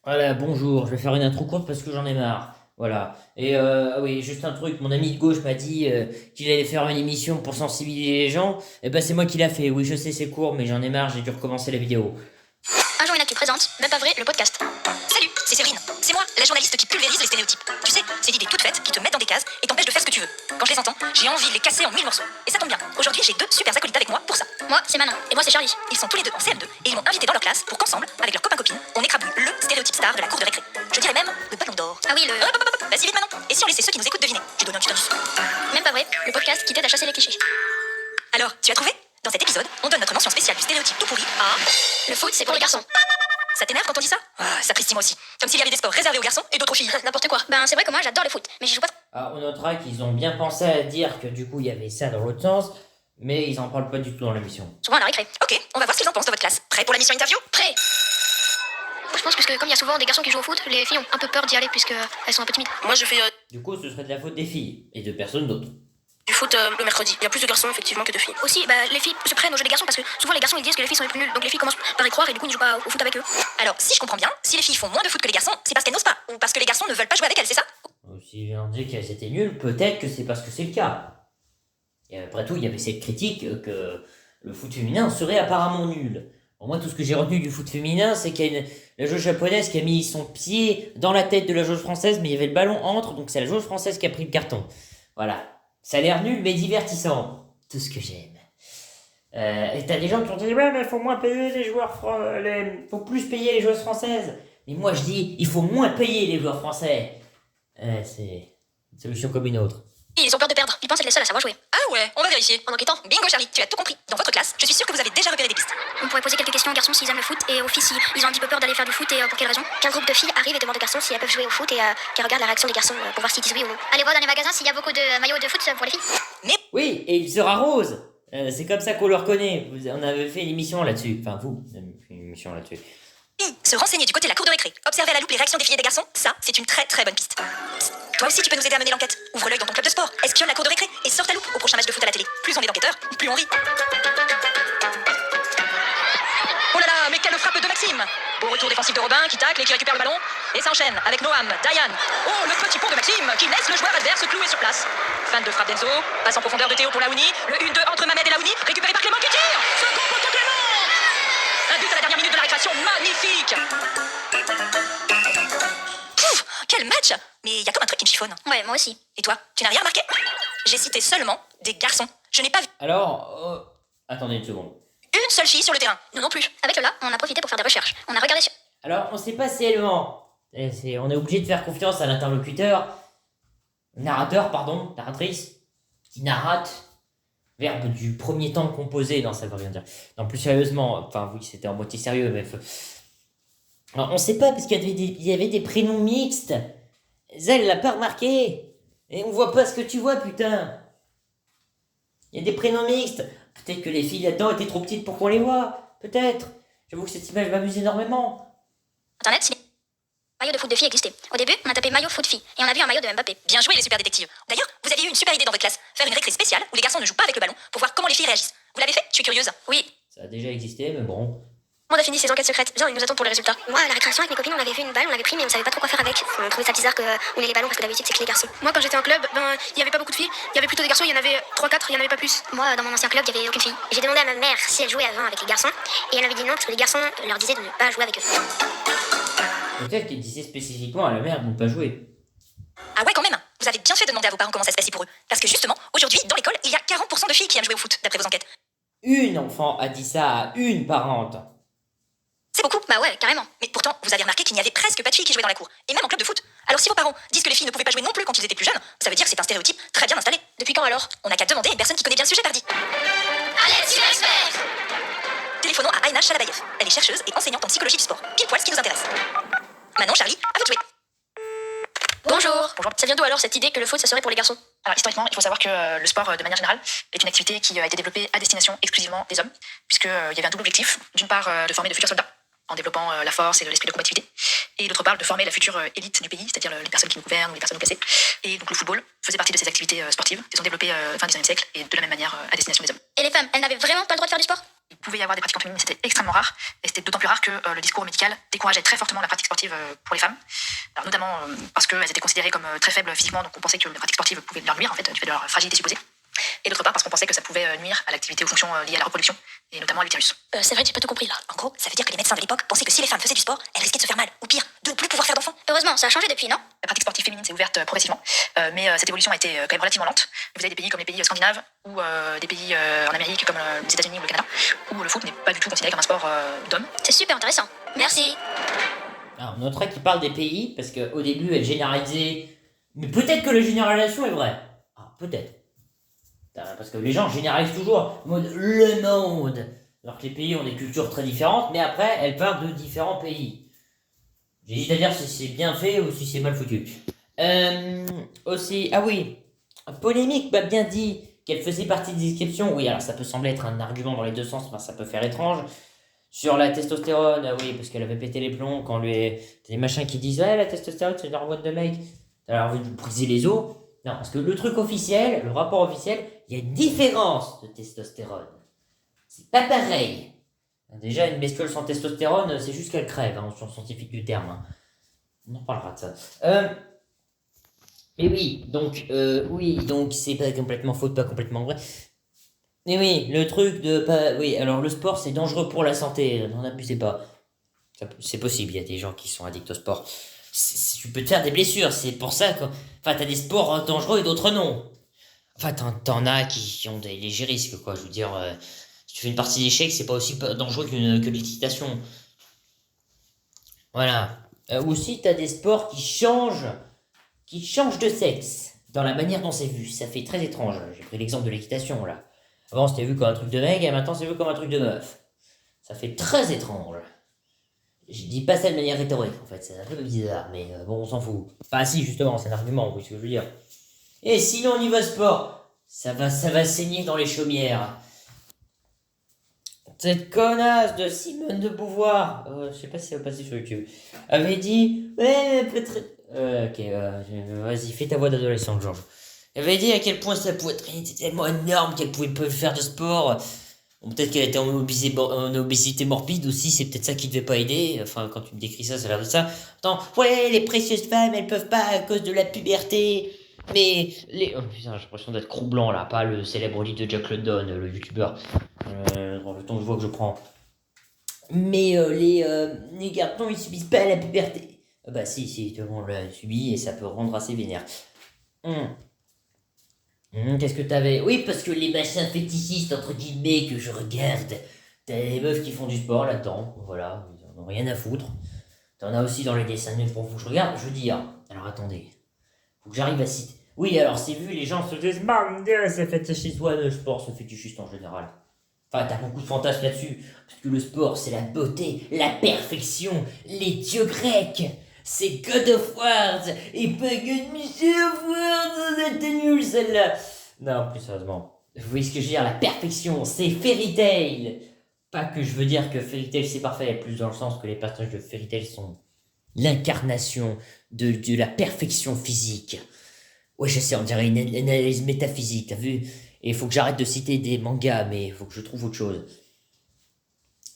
Voilà, bonjour, je vais faire une intro courte parce que j'en ai marre. Voilà. Et ah oui, juste un truc, mon ami de gauche m'a dit qu'il allait faire une émission pour sensibiliser les gens. Et ben c'est moi qui l'a fait. Oui, je sais, c'est court, mais j'en ai marre, j'ai dû recommencer la vidéo. Un jour une actu présente, même pas vrai, le podcast. Salut, c'est Séverine. C'est moi, la journaliste qui pulvérise les stéréotypes. Tu sais, ces idées toutes faites qui te mettent dans des cases et t'empêchent de faire ce que tu veux. Quand je les entends, j'ai envie de les casser en mille morceaux. Et ça tombe bien. Aujourd'hui, j'ai deux super acolytes avec moi pour ça. Moi, c'est Manon. Et moi, c'est Charlie. Ils sont tous les deux en CM2 et ils m'ont invité dans leur classe pour qu'ensemble, avec leurs copains-copines, on écrabouille le stéréotype star de la cour de récré. Je dirais même le ballon d'or. Ah oui, le. Vas-y vite, Manon. Et si on laissait ceux qui nous écoutent deviner? Je donne un petit indice. Même pas vrai, le podcast qui t'aide à chasser les clichés. Alors, tu as trouvé? Dans cet épisode, on donne notre mention spéciale du stéréotype tout pourri à. Le foot, c'est pour les garçons. Ça t'énerve quand on dit ça? Ah, ça presse moi aussi. Comme s'il y avait des sports réservés aux garçons et d'autres aux filles. N'importe quoi. Ben, c'est vrai que moi, j'adore le foot, mais j'y joue pas. Alors, on notera qu'ils ont bien pensé à dire que du coup il y avait ça dans l'autre sens, mais ils en parlent pas du tout dans l'émission. Souvent à la récré. Ok, on va voir ce qu'ils en pensent dans votre classe. Prêt pour la mission interview? Prêt. Je pense que comme il y a souvent des garçons qui jouent au foot, les filles ont un peu peur d'y aller puisque elles sont un peu timides. Moi, je fais Du coup, ce serait de la faute des filles et de personne d'autre. du foot le mercredi. Il y a plus de garçons effectivement que de filles. Aussi, bah, les filles se prennent aux jeux des garçons parce que souvent les garçons ils disent que les filles sont les plus nulles. Donc les filles commencent par y croire et du coup ils ne jouent pas au foot avec eux. Alors, si je comprends bien, si les filles font moins de foot que les garçons, c'est parce qu'elles n'osent pas ou parce que les garçons ne veulent pas jouer avec elles, c'est ça? Si on dit qu'elles étaient nulles, peut-être que c'est parce que c'est le cas. Et après tout, il y avait cette critique que le foot féminin serait apparemment nul. Bon, moi, tout ce que j'ai retenu du foot féminin, c'est qu'il y a la jauge japonaise qui a mis son pied dans la tête de la jauge française, mais il y avait le ballon entre, donc c'est la jauge française qui a pris le carton. Voilà. Ça a l'air nul, mais divertissant. Tout ce que j'aime. Et t'as des gens qui ont dit, ouais, mais il faut moins payer les joueurs faut plus payer les joueuses françaises. Mais moi, je dis, il faut moins payer les joueurs français. C'est une solution comme une autre. Ils ont peur de perdre. Ils pensent être les seuls à savoir jouer. Ah ouais, on va vérifier. En enquêtant. Bingo Charlie, tu as tout compris. Dans votre classe, je suis sûre que vous avez déjà repéré des pistes. On pourrait poser quelques questions aux garçons s'ils aiment le foot et aux filles s'ils ont un petit peu peur d'aller faire du foot et pour quelle raison. Qu'un groupe de filles arrive et demande aux garçons si elles peuvent jouer au foot et qu'elles regardent la réaction des garçons pour voir s'ils disent oui ou non. Allez voir dans les magasins s'il y a beaucoup de maillots de foot pour les filles. Oui, et il sera rose. C'est comme ça qu'on le reconnaît. On avait fait une émission là-dessus. Enfin, vous avez fait une émission là-dessus. Se renseigner du côté de la cour de récré, observer à la loupe les réactions des filles et des garçons, ça, c'est une très très bonne piste. Psst, toi aussi, tu peux nous aider à mener l'enquête. Ouvre l'œil dans ton club de sport, espionne la cour de récré et sors ta loupe au prochain match de foot à la télé. Plus on est d'enquêteurs, plus on rit. Oh là là, mais quelle frappe de Maxime! Beau retour défensif de Robin qui tacle et qui récupère le ballon. Et ça enchaîne avec Noam, Diane. Oh, le petit pont de Maxime qui laisse le joueur adverse cloué sur place. Fin de frappe d'Enzo, passe en profondeur de Théo pour Laouni. Le 1-2 entre Mamed et Laouni, récupéré par Clément qui tire. Second poteau Clément! Un but à la dernière minute de la récréation, magnifique! Pouf, quel match! Mais il y a comme un truc qui me chiffonne. Ouais, moi aussi. Et toi, tu n'as rien remarqué? J'ai cité seulement des garçons. Je n'ai pas vu Alors, attendez une seconde. une seule fille sur le terrain. Nous non plus. Avec Lola, on a profité pour faire des recherches. On a regardé sur... Alors, on sait pas si elle ment. On est obligé de faire confiance à l'interlocuteur, narrateur, pardon, narratrice, qui narrate, verbe du premier temps composé. Non, ça veut rien dire. Non, plus sérieusement, enfin, oui, c'était en moitié sérieux, mais. Alors, on sait pas, parce il y avait des prénoms mixtes. Elle l'a pas remarqué. Et on voit pas ce que tu vois, putain. Il y a des prénoms mixtes. Peut-être que les filles là-dedans étaient trop petites pour qu'on les voit. Peut-être. J'avoue que cette image m'amuse énormément. Internet, si les maillots de foot de filles existaient. Au début, on a tapé maillot foot fille et on a vu un maillot de Mbappé. Bien joué les super détectives. D'ailleurs, vous aviez eu une super idée dans votre classe. Faire une récré spéciale où les garçons ne jouent pas avec le ballon pour voir comment les filles réagissent. Vous l'avez fait? Je suis curieuse. Oui. Ça a déjà existé, mais bon. On a fini ces enquêtes secrètes. Viens, ils nous attendent pour les résultats. Moi, à la récréation avec mes copines, on avait vu une balle, on l'avait pris, mais on savait pas trop quoi faire avec. On trouvait ça bizarre qu'on ait les ballons parce que d'habitude c'est que les garçons. Moi, quand j'étais en club, il y avait pas beaucoup de filles. Il y avait plutôt des garçons, il y en avait 3-4, il y en avait pas plus. Moi, dans mon ancien club, il y avait aucune fille. J'ai demandé à ma mère si elle jouait avant avec les garçons, et elle avait dit non parce que les garçons leur disaient de ne pas jouer avec eux. Peut-être qu'il disait spécifiquement à la mère de ne pas jouer. Ah ouais, quand même. Vous avez bien fait de demander à vos parents comment ça se passait pour eux. Parce que justement, aujourd'hui, dans l'école, il y a 40% de filles qui aiment jouer au foot, d'après vos enquêtes. Une enfant a dit ça à une parente. C'est beaucoup? Bah ouais, carrément. Mais pourtant, vous avez remarqué qu'il n'y avait presque pas de filles qui jouaient dans la cour, et même en club de foot. Alors si vos parents disent que les filles ne pouvaient pas jouer non plus quand ils étaient plus jeunes, ça veut dire que c'est un stéréotype très bien installé. Depuis quand alors? On n'a qu'à demander à une personne qui connaît bien le sujet, pardi. Alexis l'expert! Téléphonons à Aïna Chalabayev. Elle est chercheuse et enseignante en psychologie du sport. Pile poil ce qui nous intéresse. Manon, Charlie, à vous de jouer. Bonjour. Bonjour. Ça vient d'où alors cette idée que le foot ça serait pour les garçons? Alors historiquement, il faut savoir que le sport, de manière générale, est une activité qui a été développée à destination exclusivement des hommes, puisqu'il y avait un double objectif. D'une part, de former de futurs soldats, en développant la force et l'esprit de combativité, et d'autre part, de former la future élite du pays, c'est-à-dire les personnes qui nous gouvernent ou les personnes nous placées. Et donc le football faisait partie de ces activités sportives qui sont développées fin du XIXe siècle et de la même manière à destination des hommes. Et les femmes, elles n'avaient vraiment pas le droit de faire du sport? il pouvait y avoir des pratiquantes féminines, mais c'était extrêmement rare. Et c'était d'autant plus rare que le discours médical décourageait très fortement la pratique sportive pour les femmes. Alors notamment parce qu'elles étaient considérées comme très faibles physiquement, donc on pensait que la pratique sportive pouvait leur nuire en fait, du fait de leur fragilité supposée. Et d'autre part parce qu'on pensait que ça pouvait nuire à l'activité ou fonctions liées à la reproduction, et notamment à l'utérus. C'est vrai, j'ai pas tout compris là. En gros, ça veut dire que les médecins de l'époque pensaient que si les femmes faisaient du sport, elles risquaient de se faire mal, ou pire, de ne plus pouvoir faire d'enfants. Heureusement, ça a changé depuis, non? La pratique sportive féminine s'est ouverte progressivement, mais cette évolution a été quand même relativement lente. Vous avez des pays comme les pays scandinaves, ou des pays en Amérique comme les États-Unis ou le Canada, où le foot n'est pas du tout considéré comme un sport d'homme. C'est super intéressant. Merci. Alors, on notera qu'il parle des pays, parce qu'au début, elle généralisait. Mais peut-être que la généralisation est vraie. Ah, peut-être. Parce que les gens généralisent toujours en mode le monde. Alors que les pays ont des cultures très différentes, mais après, elles parlent de différents pays. J'hésite à dire si c'est bien fait ou si c'est mal foutu. Aussi, ah oui, Polémique m'a bien dit qu'elle faisait partie des exceptions. Oui, alors ça peut sembler être un argument dans les deux sens, enfin, ça peut faire étrange. Sur la testostérone, oui, parce qu'elle avait pété les plombs quand lui. T'as des machins qui disent ouais, la testostérone c'est une hormone de mec. T'as envie de briser les os. Non, parce que le truc officiel, le rapport officiel, il y a une différence de testostérone. C'est pas pareil. Déjà, une bestiole sans testostérone, c'est juste qu'elle crève, hein, au sens scientifique du terme. Hein. On en parlera de ça. Mais oui, donc c'est pas complètement faux, pas complètement vrai. Mais oui, le truc de pas. Oui, alors le sport c'est dangereux pour la santé, n'en abusez pas. C'est possible, il y a des gens qui sont addicts au sport. Tu peux te faire des blessures, c'est pour ça que. Enfin, t'as des sports dangereux et d'autres non. Enfin, t'en as qui ont des légers risques, quoi. Je veux dire, si tu fais une partie d'échecs, c'est pas aussi dangereux que l'équitation. Voilà. Aussi, t'as des sports qui changent de sexe dans la manière dont c'est vu. Ça fait très étrange. J'ai pris l'exemple de l'équitation, là. Avant, c'était vu comme un truc de mec, et maintenant, c'est vu comme un truc de meuf. Ça fait très étrange. Je dis pas ça de manière rhétorique, en fait, c'est un peu bizarre, mais bon, on s'en fout. Enfin, si, justement, c'est un argument, vous voyez ce que je veux dire. Et sinon, niveau sport, ça va saigner dans les chaumières. Cette connasse de Simone de Beauvoir, je sais pas si ça va passer sur YouTube, avait dit, ouais, vas-y, fais ta voix d'adolescent, Georges. Elle avait dit à quel point sa poitrine était tellement énorme qu'elle pouvait pas faire de sport. Bon, peut-être qu'elle était en obésité morbide aussi, c'est peut-être ça qui devait pas aider. Enfin, quand tu me décris ça, ça a l'air de ça. Attends, ouais, les précieuses femmes, elles peuvent pas à cause de la puberté. Mais les. Oh putain, j'ai l'impression d'être Cro-Blanc là, pas le célèbre livre de Jack London, le youtubeur. Dans le ton de voix que je prends. Mais les garçons, ils subissent pas la puberté. Ah bah si, tout le monde l'a subi et ça peut rendre assez vénère. Qu'est-ce que t'avais? Oui, parce que les machins fétichistes, entre guillemets, que je regarde, t'as des meufs qui font du sport là-dedans, voilà, ils en ont rien à foutre. T'en as aussi dans les dessins animés pour vous que je regarde, je veux dire. Alors attendez, faut que j'arrive à citer. Oui, alors c'est vu, les gens se disent, mon Dieu, ça fait chez soi le sport, c'est fétichiste en général. Enfin, t'as beaucoup de fantasmes là-dessus, parce que le sport, c'est la beauté, la perfection, les dieux grecs. C'est God of War et pas God Michel of War, c'était nul celle-là. Non, plus sérieusement. Vous voyez ce que je veux dire, la perfection, c'est Fairy Tail. Pas que je veux dire que Fairy Tail c'est parfait, plus dans le sens que les personnages de Fairy Tail sont l'incarnation de la perfection physique. Ouais, je sais, on dirait une analyse métaphysique, t'as vu? Et il faut que j'arrête de citer des mangas, mais il faut que je trouve autre chose.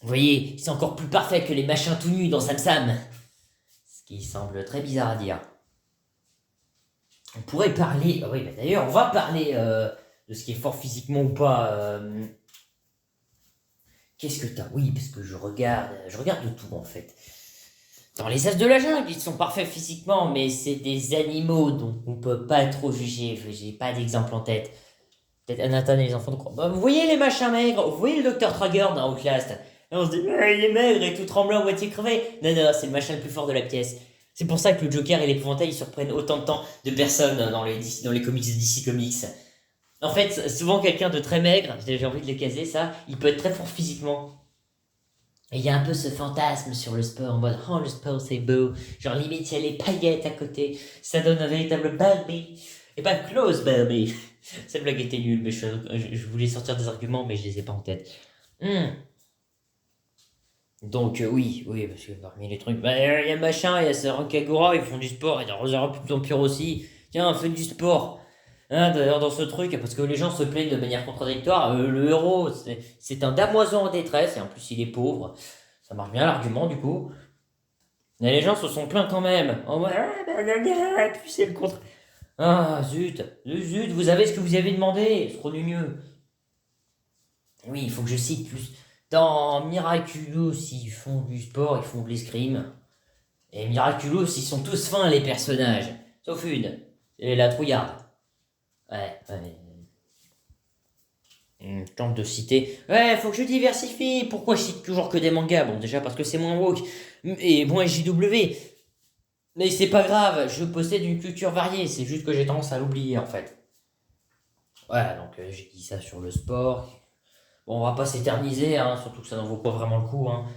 Vous voyez, c'est encore plus parfait que les machins tout nus dans Sam Sam. Qui semble très bizarre à dire. On pourrait parler... oui, bah d'ailleurs, on va parler de ce qui est fort physiquement ou pas. Qu'est-ce que t'as? Oui, parce que je regarde de tout, en fait. Dans les As de la jungle, ils sont parfaits physiquement, mais c'est des animaux, donc on peut pas trop juger. J'ai pas d'exemple en tête. Peut-être Anathan et les enfants de croix. Bah, vous voyez les machins maigres? Vous voyez le Dr Trager dans Outlast? Et on se dit, il est maigre et tout tremblant, moitié crevé. Non, c'est le machin le plus fort de la pièce. C'est pour ça que le Joker et l'épouvantail surprennent autant de temps de personnes dans les comics de DC Comics. En fait, souvent quelqu'un de très maigre, j'ai envie de les caser ça, il peut être très fort physiquement. Et il y a un peu ce fantasme sur le sport, en mode « Oh, le sport c'est beau ». Genre limite, il y a les paillettes à côté, ça donne un véritable Barbie. Et pas close Barbie. Cette blague était nulle, mais je voulais sortir des arguments, mais je les ai pas en tête. Donc oui, parce que parmi les trucs, bah il y a machin, il y a ce Rancagora, ils font du sport, il y a Rosario Empire aussi. Tiens, faites du sport. Hein, d'ailleurs, dans ce truc, parce que les gens se plaignent de manière contradictoire, le héros, c'est un damoiseau en détresse, et en plus il est pauvre. Ça marche bien l'argument, du coup. Mais les gens se sont plaints quand même. En mode, puis c'est le contre. Ah, zut, zut, vous avez ce que vous avez demandé, c'est trop mieux. Oui, il faut que je cite plus. Dans Miraculous, ils font du sport, ils font de l'escrime. Et Miraculous, ils sont tous fins, les personnages. Sauf une, c'est la trouillarde. Ouais. Je tente de citer. Ouais, faut que je diversifie. Pourquoi je cite toujours que des mangas? Bon, déjà parce que c'est moins woke et moins JW. Mais c'est pas grave, je possède une culture variée. C'est juste que j'ai tendance à l'oublier en fait. Ouais, donc j'ai dit ça sur le sport. Bon, on va pas s'éterniser, hein, surtout que ça n'en vaut pas vraiment le coup. Hein.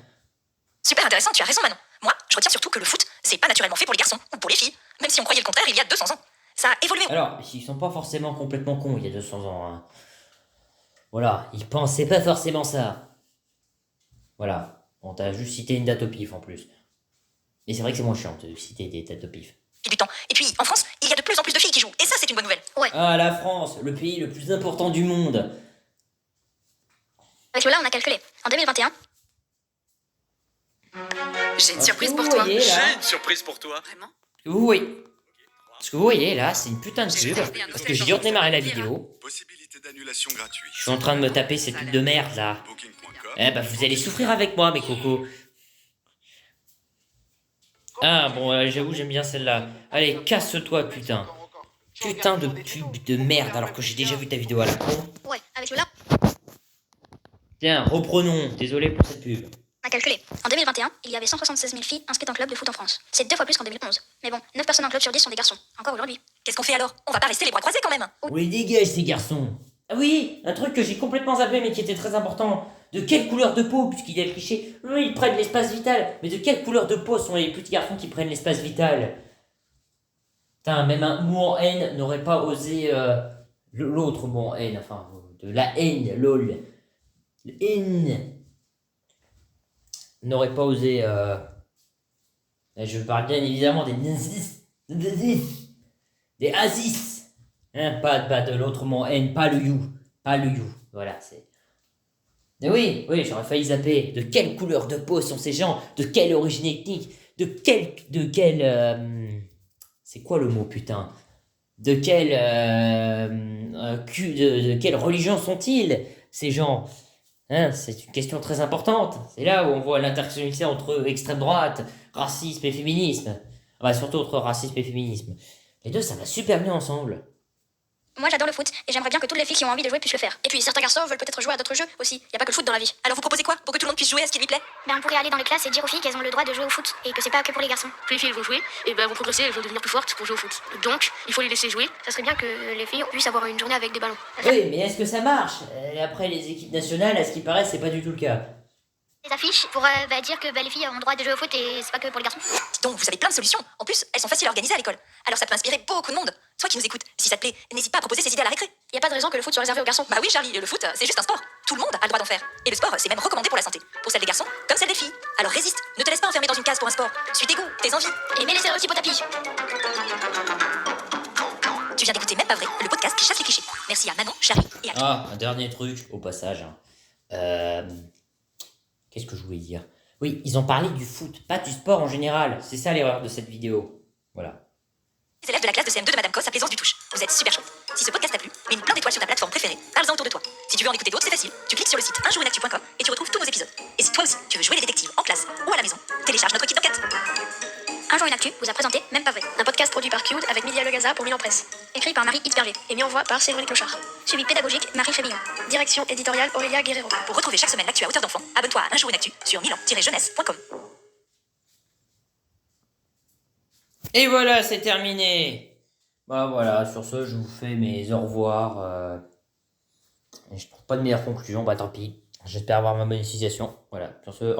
Super intéressant, tu as raison Manon. Moi, je retiens surtout que le foot, c'est pas naturellement fait pour les garçons ou pour les filles, même si on croyait le contraire il y a 200 ans. Ça a évolué. Alors, ils sont pas forcément complètement cons il y a 200 ans. Hein. Voilà, ils pensaient pas forcément ça. Voilà, on t'a juste cité une date au pif en plus. Et c'est vrai que c'est moins chiant de citer des dates au pif. Du temps. Et puis, en France, il y a de plus en plus de filles qui jouent, et ça, c'est une bonne nouvelle. Ouais. Ah, la France, le pays le plus important du monde. Avec Lola, on a calculé. En 2021. J'ai une surprise pour toi. Voyez, là, J'ai une surprise pour toi. Vraiment? vous voyez. Ce que vous voyez là, c'est une putain de pub. Parce que j'ai dû redémarrer la vidéo. Possibilité d'annulation gratuite. Je suis en train de me taper cette pub de merde là. Booking.com. Eh bah vous allez souffrir avec moi mes cocos. Ah bon, j'avoue j'aime bien celle-là. Allez, casse-toi putain. Putain de pub de merde alors que j'ai déjà vu ta vidéo à la con. Ouais, avec Lola, Tiens, reprenons. Désolé pour cette pub. on a calculé. En 2021, il y avait 176 000 filles inscrites en club de foot en France. C'est 2 fois plus qu'en 2011. Mais bon, 9 personnes en club sur 10 sont des garçons. Encore aujourd'hui. Qu'est-ce qu'on fait alors? On va pas rester les bras croisés quand même. Oui, dégage ces garçons. Ah oui, un truc que j'ai complètement zappé mais qui était très important. De quelle couleur de peau, puisqu'il y a le cliché, eux ils prennent l'espace vital. Mais de quelle couleur de peau sont les petits garçons qui prennent l'espace vital? Putain, même un mot en haine n'aurait pas osé... l'autre mot en haine, enfin, de la haine, lol. Le haine. N'aurait pas osé... Je parle bien évidemment des nazis. Des Asis. Hein, pas de l'autre mot haine, pas le you. Pas le you. Voilà, c'est... Mais oui, j'aurais failli zapper. De quelle couleur de peau sont ces gens? De quelle origine ethnique? De quelle... C'est quoi le mot, putain? De quelle religion sont-ils, ces gens? Hein, c'est une question très importante. C'est là où on voit l'intersectionnalité entre extrême droite, racisme et féminisme. Enfin, surtout entre racisme et féminisme. Les deux, ça va super bien ensemble. Moi, j'adore le foot et j'aimerais bien que toutes les filles qui ont envie de jouer puissent le faire. Et puis, certains garçons veulent peut-être jouer à d'autres jeux aussi. Y a pas que le foot dans la vie. Alors, vous proposez quoi pour que tout le monde puisse jouer à ce qui lui plaît? Ben, on pourrait aller dans les classes et dire aux filles qu'elles ont le droit de jouer au foot et que c'est pas que pour les garçons. Plus les filles vont jouer, et ben vont progresser, elles vont devenir plus fortes pour jouer au foot. Donc, il faut les laisser jouer. Ça serait bien que les filles puissent avoir une journée avec des ballons. Oui, mais est-ce que ça marche? Après, les équipes nationales, à ce qui paraît, c'est pas du tout le cas. Des affiches pour dire que les filles ont le droit de jouer au foot et c'est pas que pour les garçons. Donc, vous avez plein de solutions. En plus, elles sont faciles à organiser à l'école. Alors, ça peut inspirer beaucoup de monde. Toi qui nous écoutes, si ça te plaît, n'hésite pas à proposer ces idées à la récré. Y a pas de raison que le foot soit réservé aux garçons. Bah oui, Charlie, le foot, c'est juste un sport. Tout le monde a le droit d'en faire. Et le sport, c'est même recommandé pour la santé. Pour celle des garçons, comme celle des filles. Alors résiste. Ne te laisse pas enfermer dans une case pour un sport. Suis tes goûts, tes envies. Et mets les stéréotypes au tapis. Tu viens d'écouter Même pas vrai, le podcast qui chasse les clichés. Merci à Manon, Charlie et à... Ah, un dernier truc, au passage. Qu'est-ce que je voulais dire? Oui, ils ont parlé du foot, pas du sport en général. C'est ça l'erreur de cette vidéo. Voilà. Les élèves de la classe de CM2 de Madame Cos à Plaisance du Touche. Vous êtes super chouettes. Si ce podcast t'a plu, mets une plein d'étoiles sur ta plateforme préférée. Parle-en autour de toi. Si tu veux en écouter d'autres, c'est facile. Tu cliques sur le site unjournactu.com et tu retrouves tous nos épisodes. Et si toi aussi, tu veux jouer les détectives en classe ou à la maison, télécharge notre kit d'enquête. Un jour une actu vous a présenté Même pas vrai. Un podcast produit par Cube avec Milia Legaza pour Milan Presse. Écrit par Marie Hitzberger. Et mis en voix par Séverine Clochard. Suivi pédagogique Marie Fébillon. Direction éditoriale Aurélia Guerrero. Pour retrouver chaque semaine l'actu à hauteur d'enfant, abonne-toi à Un jour une actu sur milan-jeunesse.com. Et voilà, c'est terminé. Bah voilà, sur ce, je vous fais mes au revoir. Et je trouve pas de meilleure conclusion, bah tant pis. J'espère avoir ma monétisation. Voilà, sur ce...